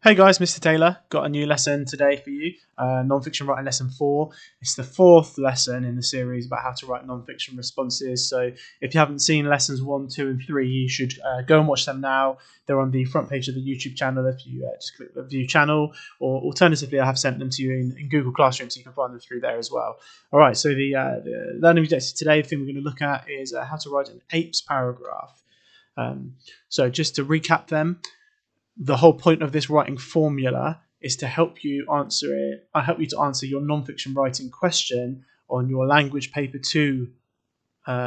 Hey guys, Mr. Taylor. Got a new lesson today for you. Non-fiction writing lesson 4. It's the 4th lesson in the series about how to write non-fiction responses. So if you haven't seen lessons 1, 2 and 3, you should go and watch them now. They're on the front page of the YouTube channel if you just click the view channel, or alternatively I have sent them to you in Google Classroom, so you can find them through there as well. Alright, so the learning objective today, the thing we're going to look at is how to write an APES paragraph. So just to recap them, the whole point of this writing formula is to help you answer it. I help you to answer your non-fiction writing question on your language paper 2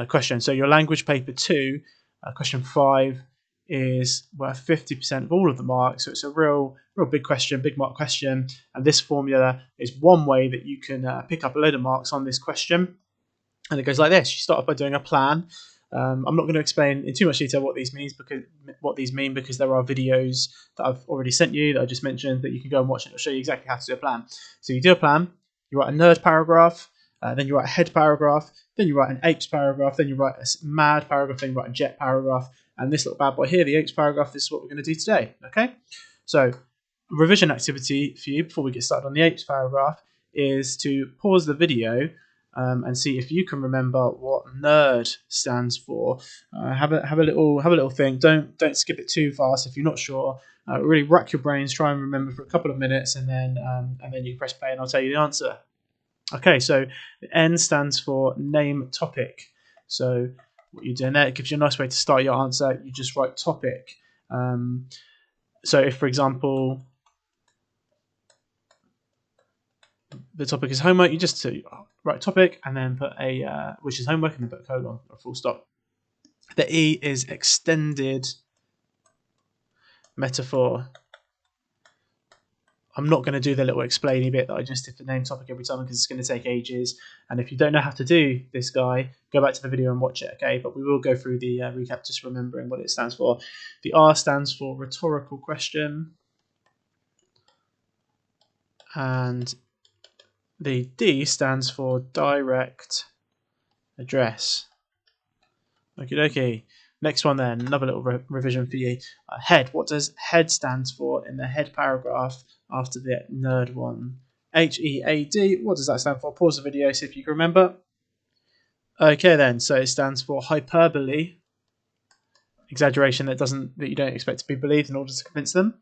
question. So your language paper 2 question 5 is worth 50% of all of the marks. So it's a real big question, big mark question. And this formula is one way that you can pick up a load of marks on this question. And it goes like this: you start off by doing a plan. I'm not going to explain in too much detail what these mean because there are videos that I've already sent you that I just mentioned that you can go and watch, and it'll show you exactly how to do a plan. So you do a plan, you write a nerd paragraph, then you write a head paragraph, then you write an apes paragraph, then you write a mad paragraph, then you write a jet paragraph, and this little bad boy here, the apes paragraph, this is what we're going to do today. Okay, so revision activity for you before we get started on the apes paragraph is to pause the video and see if you can remember what nerd stands for. Have a little think. Don't skip it too fast if you're not sure. Really rack your brains. Try and remember for a couple of minutes, and then you can press play, and I'll tell you the answer. Okay, so the N stands for name topic. So what you're doing there, it gives you a nice way to start your answer. You just write topic. So if, for example, the topic is homework, you just write topic and then put a which is homework, and then put a colon or a full stop. The E is extended metaphor. I'm not going to do the little explainy bit that I just did for name topic every time because it's going to take ages. And if you don't know how to do this guy, go back to the video and watch it, okay? But we will go through the recap, just remembering what it stands for. The R stands for rhetorical question. And the D stands for direct address. Okie dokie. Next one then, another little revision for you. Head. What does head stand for in the head paragraph after the nerd one? HEAD. What does that stand for? Pause the video, see if you can remember. Okay then, so it stands for hyperbole. Exaggeration that you don't expect to be believed in order to convince them.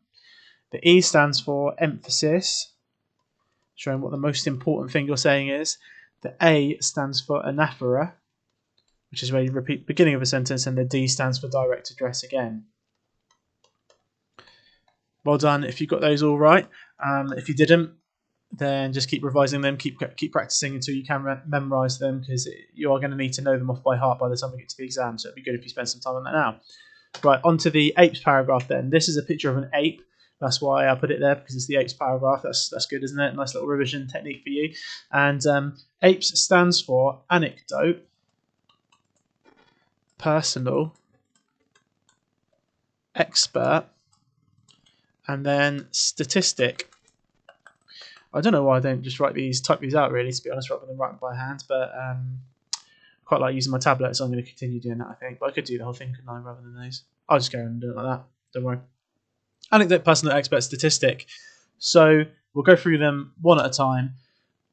The E stands for emphasis, showing what the most important thing you're saying is. The A stands for anaphora, which is where you repeat the beginning of a sentence, and the D stands for direct address again. Well done if you got those all right. If you didn't, then just keep revising them, keep practicing until you can memorize them, because you are going to need to know them off by heart by the time we get to the exam, so it'd be good if you spend some time on that now. Right, on to the apes paragraph then. This is a picture of an ape. That's why I put it there, because it's the apes paragraph. That's good, isn't it? Nice little revision technique for you. And apes stands for anecdote, personal, expert, and then statistic. I don't know why I don't just type these out, really, to be honest, rather than writing by hand, but I quite like using my tablet, so I'm going to continue doing that, I think. But I could do the whole thing, couldn't I, rather than those? I'll just go and do it like that. Don't worry. Anecdote, personal, expert, statistic. So we'll go through them one at a time.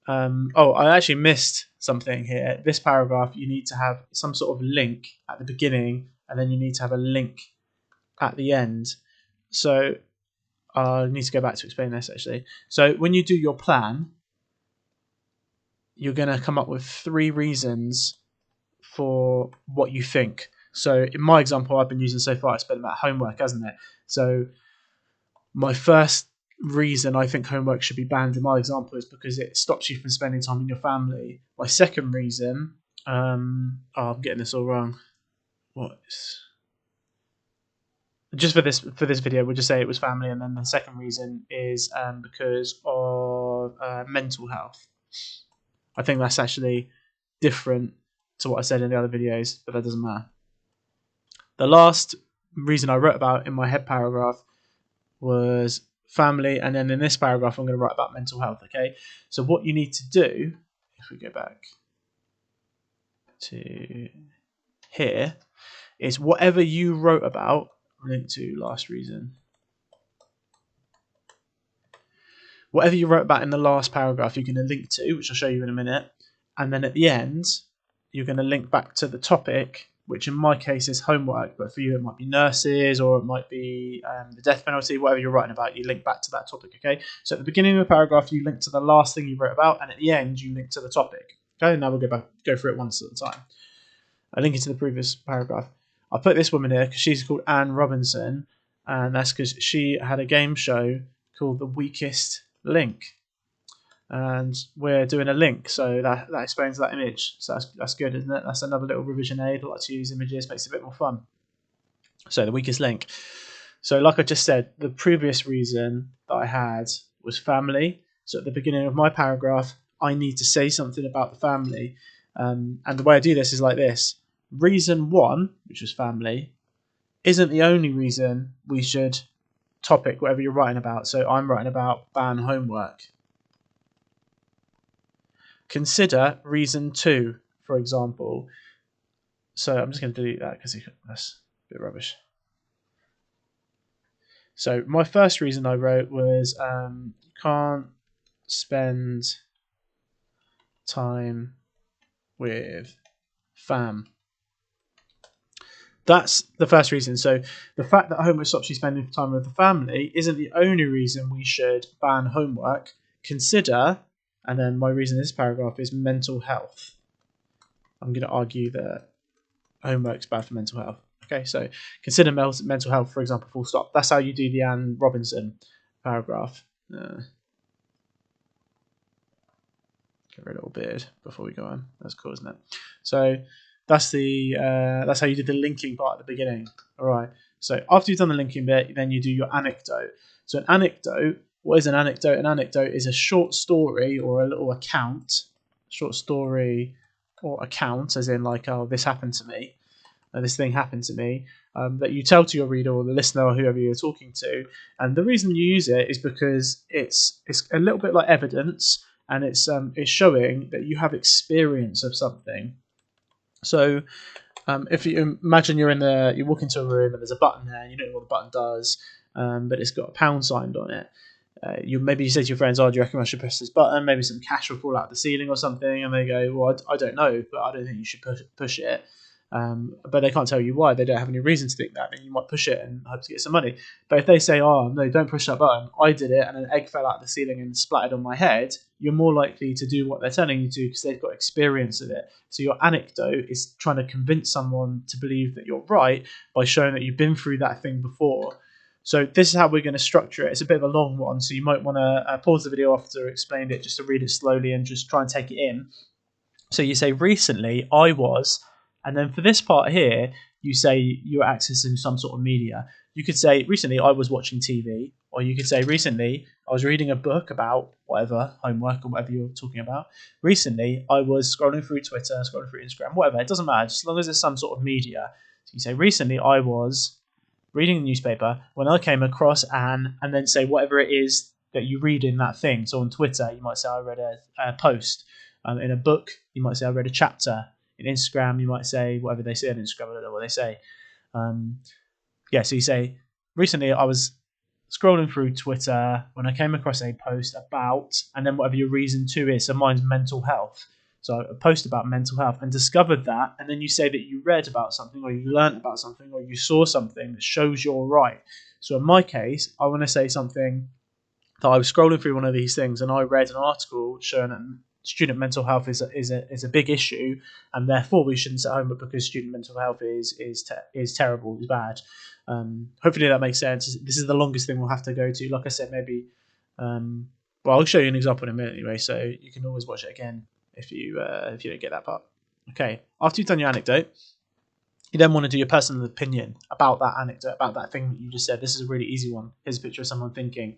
I actually missed something here. This paragraph, you need to have some sort of link at the beginning, and then you need to have a link at the end. So I need to go back to explain this, actually. So when you do your plan, you're going to come up with 3 reasons for what you think. So in my example I've been using so far, it's been about homework, hasn't it? So my first reason I think homework should be banned in my example is because it stops you from spending time with your family. My second reason, I'm getting this all wrong. Just for this video, we'll just say it was family, and then the second reason is because of mental health. I think that's actually different to what I said in the other videos, but that doesn't matter. The last reason I wrote about in my head paragraph was family, and then in this paragraph I'm going to write about mental health. Okay, so what you need to do, if we go back to here, is whatever you wrote about, link to last reason. whatever you wrote about in the last paragraph, you're going to link to, which I'll show you in a minute. And then at the end, you're going to link back to the topic, which in my case is homework, but for you it might be nurses, or it might be the death penalty, whatever you're writing about, you link back to that topic, okay? So at the beginning of the paragraph, you link to the last thing you wrote about, and at the end, you link to the topic. Okay, now we'll go through it once at a time. I link it to the previous paragraph. I put this woman here because she's called Anne Robinson, and that's because she had a game show called The Weakest Link. And we're doing a link, so that explains that image. So that's good, isn't it? That's another little revision aid. I like to use images, makes it a bit more fun. So the weakest link. So like I just said, the previous reason that I had was family. So at the beginning of my paragraph, I need to say something about the family. And the way I do this is like this. Reason 1, which was family, isn't the only reason we should topic whatever you're writing about. So I'm writing about ban homework. Consider reason 2, for example. So I'm just going to delete that because that's a bit rubbish. So my first reason I wrote was you can't spend time with fam. That's the first reason. So the fact that homework stops you spending time with the family isn't the only reason we should ban homework. Consider, and then my reason in this paragraph is mental health. I'm going to argue that homework's bad for mental health. Okay, so consider mental health, for example, full stop. That's how you do the Anne Robinson paragraph. Get rid of a little beard before we go on. That's cool, isn't it? So that's how you do the linking part at the beginning. All right. So after you've done the linking bit, then you do your anecdote. So an anecdote, what is an anecdote? An anecdote is a short story or a little account. Short story or account, as in like, oh, this happened to me. This thing happened to me, that you tell to your reader or the listener or whoever you're talking to. And the reason you use it is because it's a little bit like evidence, and it's showing that you have experience of something. So if you imagine you walk into a room and there's a button there and you don't know what the button does, but it's got a pound sign on it. Maybe you say to your friends, "Oh, do you reckon I should press this button? Maybe some cash will fall out of the ceiling or something." And they go, "Well, I don't know, but I don't think you should push it." But they can't tell you why. They don't have any reason to think that. Then you might push it and hope to get some money. But if they say, "Oh no, don't push that button. I did it, and an egg fell out of the ceiling and splattered on my head," you're more likely to do what they're telling you to because they've got experience of it. So your anecdote is trying to convince someone to believe that you're right by showing that you've been through that thing before. So this is how we're going to structure it. It's a bit of a long one, so you might want to pause the video after I explained it just to read it slowly and just try and take it in. So you say, recently I was, and then for this part here, you say you're accessing some sort of media. You could say, recently I was watching TV, or you could say, recently I was reading a book about whatever, homework or whatever you're talking about. Recently I was scrolling through Twitter, scrolling through Instagram, whatever. It doesn't matter, just as long as there's some sort of media. So you say, recently I was reading the newspaper when I came across Anne, and then say whatever it is that you read in that thing. So on Twitter, you might say I read a post. In a book, you might say I read a chapter. In Instagram, you might say whatever they say on Instagram. I don't know what they say. So you say, recently I was scrolling through Twitter when I came across a post about, and then whatever your reason to is. So mine's mental health. So a post about mental health, and discovered that, and then you say that you read about something, or you learnt about something, or you saw something that shows you're right. So in my case, I want to say something that I was scrolling through one of these things, and I read an article showing that student mental health is a big issue, and therefore we shouldn't sit home because student mental health is terrible, is bad. Hopefully that makes sense. This is the longest thing we'll have to go to. Like I said, maybe. I'll show you an example in a minute anyway, so you can always watch it again if you don't get that part. Okay, after you've done your anecdote, you then want to do your personal opinion about that anecdote, about that thing that you just said. This is a really easy one. Here's a picture of someone thinking.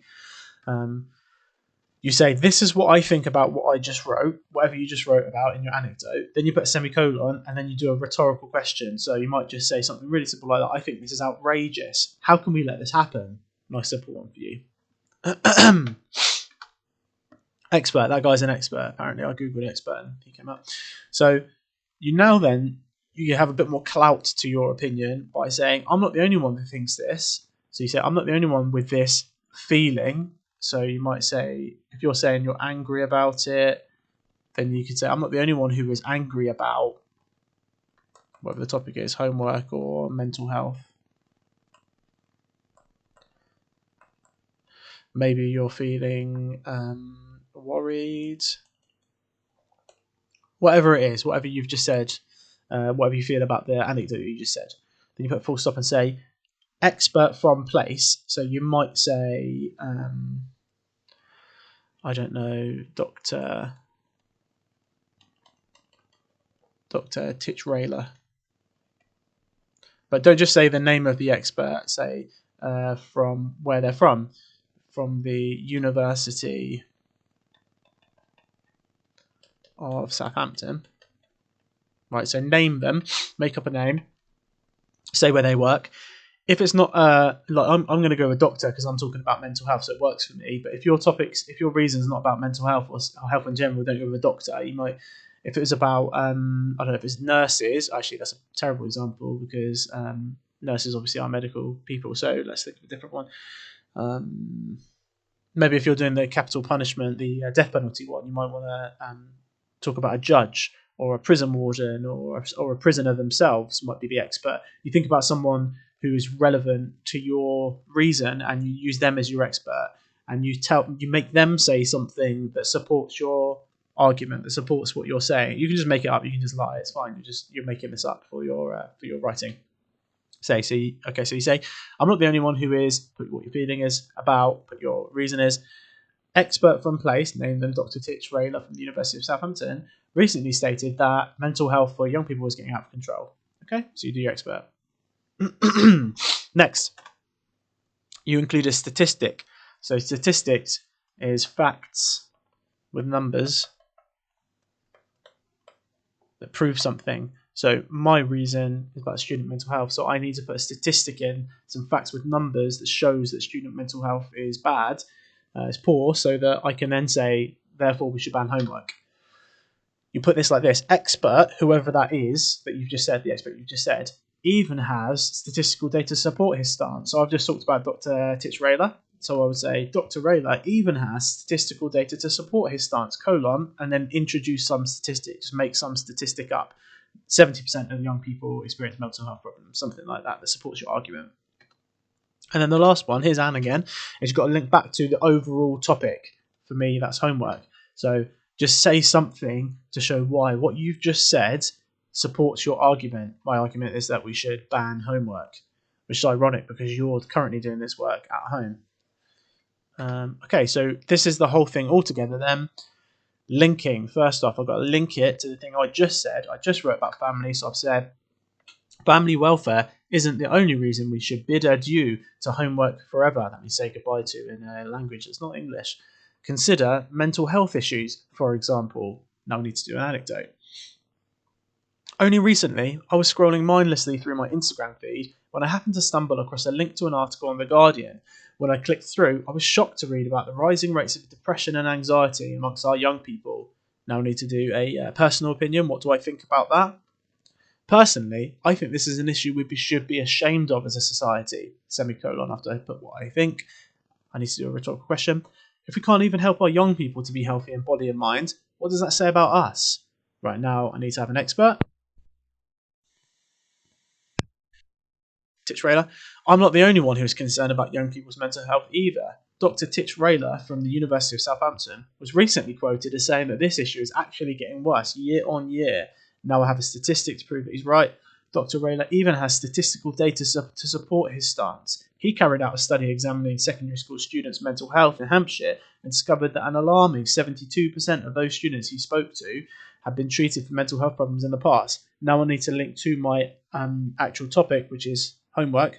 You say, this is what I think about what I just wrote, whatever you just wrote about in your anecdote. Then you put a semicolon, and then you do a rhetorical question. So you might just say something really simple like that. I think this is outrageous. How can we let this happen? Nice simple one for you. Expert. That guy's an expert, apparently. I googled expert and he came up. So you have a bit more clout to your opinion by saying, I'm not the only one who thinks this. So you say, I'm not the only one with this feeling. So you might say, if you're saying you're angry about it, then you could say, I'm not the only one who is angry about whatever the topic is, homework or mental health. Maybe you're feeling worried. Whatever it is, whatever you've just said, whatever you feel about the anecdote you just said. Then you put full stop and say, expert from place. So you might say, I don't know, Dr. Titch-Rayler. But don't just say the name of the expert. Say from where they're from the University of Southampton. Right, so name them, make up a name, say where they work. If it's not like I'm going to go with doctor because I'm talking about mental health, so it works for me. But if your reason's not about mental health or health in general, don't go with a doctor. You might, if it was about I don't know, if it's nurses. Actually, that's a terrible example because nurses obviously are medical people. So let's think of a different one. Maybe if you're doing the capital punishment, the death penalty one, you might want to talk about a judge or a prison warden or a prisoner themselves might be the expert. You think about someone who is relevant to your reason and you use them as your expert and you make them say something that supports your argument, that supports what you're saying. You can just make it up, you can just lie, it's fine. You're making this up for your writing. So you say, I'm not the only one who is, put what your feeling is about, put your reason is. Expert from place, name them Dr. Titch-Rayler from the University of Southampton, recently stated that mental health for young people is getting out of control. Okay, so you do your expert. Next, you include a statistic. So statistics is facts with numbers that prove something. So my reason is about student mental health. So I need to put a statistic in, some facts with numbers that shows that student mental health is bad, is poor, so that I can then say, therefore we should ban homework. You put this like this: expert, whoever that is that you've just said, the expert you've just said, even has statistical data to support his stance. So I've just talked about Dr. Titch-Rayler. So I would say Dr. Rayler even has statistical data to support his stance, and then introduce some statistic, just make some statistic up. 70% of young people experience mental health problems, something like that supports your argument. And then the last one, here's Anne again, is you've got to link back to the overall topic. For me, that's homework. So just say something to show why what you've just said supports your argument. My argument is that we should ban homework, which is ironic because you're currently doing this work at home. Okay, so this is the whole thing altogether then. Linking. First off, I've got to link it to the thing I just said. I just wrote about family, so I've said family welfare isn't the only reason we should bid adieu to homework forever. That means say goodbye to in a language that's not English. Consider mental health issues, for example. Now we need to do an anecdote. Only recently, I was scrolling mindlessly through my Instagram feed when I happened to stumble across a link to an article on The Guardian. When I clicked through, I was shocked to read about the rising rates of depression and anxiety amongst our young people. Now I need to do a personal opinion. What do I think about that? Personally, I think this is an issue we should be ashamed of as a society. Semicolon after I put what I think. I need to do a rhetorical question. If we can't even help our young people to be healthy in body and mind, what does that say about us? Right, now I need to have an expert. Titch-Rayler. I'm not the only one who is concerned about young people's mental health either. Dr. Titch-Rayler from the University of Southampton was recently quoted as saying that this issue is actually getting worse year on year. Now I have a statistic to prove that he's right. Dr. Rayler even has statistical data to support his stance. He carried out a study examining secondary school students' mental health in Hampshire and discovered that an alarming 72% of those students he spoke to had been treated for mental health problems in the past. Now I need to link to my actual topic, which is homework.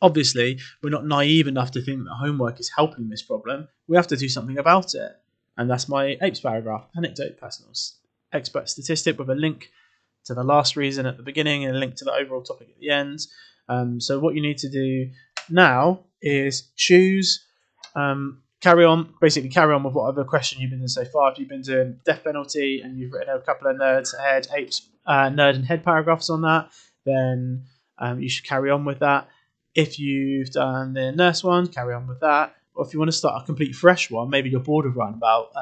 Obviously, we're not naive enough to think that homework is helping this problem. We have to do something about it. And that's my APES paragraph, anecdote, personal expert statistic, with a link to the last reason at the beginning and a link to the overall topic at the end. So what you need to do now is choose, carry on with whatever question you've been doing so far. If you've been doing death penalty and you've written a couple of nerd and head paragraphs on that, then you should carry on with that. If you've done the nurse one, carry on with that. Or if you want to start a complete fresh one, maybe you're bored of writing about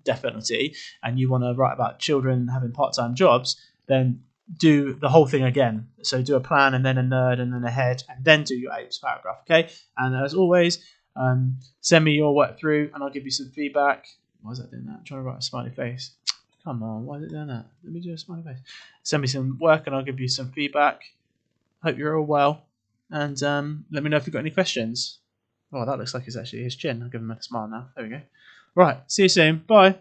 death penalty and you want to write about children having part-time jobs, then do the whole thing again. So do a plan and then a nerd and then a head and then do your APES paragraph, okay? And as always, send me your work through and I'll give you some feedback. Why is that doing that? I'm trying to write a smiley face. Come on, why is it doing that? Let me do a smiley face. Send me some work and I'll give you some feedback. Hope you're all well. And let me know if you've got any questions. Oh, that looks like it's actually his chin. I'll give him a smile now. There we go. Right, see you soon. Bye.